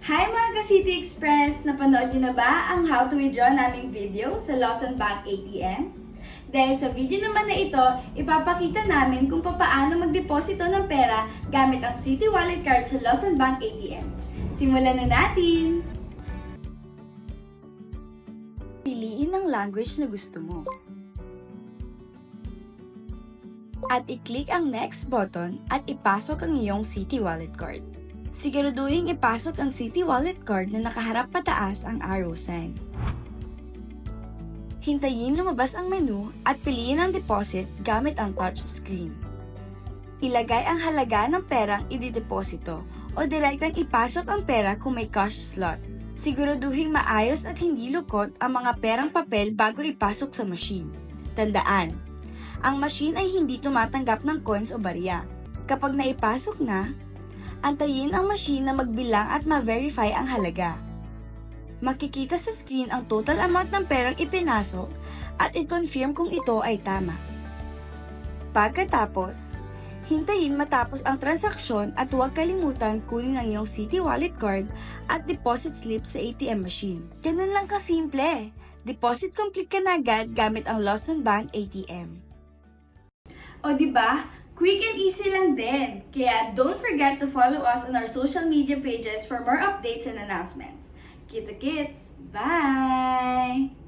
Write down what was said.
Hi mga ka-City Express! Napanood niyo na ba ang how to withdraw naming video sa Lawson Bank ATM? Dahil sa video naman na ito, ipapakita namin kung paano magdeposito ng pera gamit ang City Wallet Card sa Lawson Bank ATM. Simulan na natin! Piliin ang language na gusto mo. At i-click ang next button at ipasok ang iyong City Wallet Card. Siguraduhin ipasok ang City Wallet Card na nakaharap pataas ang arrow sign. Hintayin lumabas ang menu at piliin ang deposit gamit ang touch screen. Ilagay ang halaga ng perang idideposito o direktang ipasok ang pera kung may cash slot. Siguraduhin maayos at hindi lukot ang mga perang papel bago ipasok sa machine. Tandaan, ang machine ay hindi tumatanggap ng coins o barya. Kapag naipasok na, antayin ang machine na magbilang at ma-verify ang halaga. Makikita sa screen ang total amount ng perang ipinasok at i-confirm kung ito ay tama. Pagkatapos, hintayin matapos ang transaksyon at huwag kalimutan kunin ang iyong City Wallet Card at deposit slip sa ATM machine. Ganun lang kasimple! Deposit complete ka na agad gamit ang Lawson Bank ATM. O diba? Quick and easy lang din. Kaya don't forget to follow us on our social media pages for more updates and announcements. Kita-kits! Bye!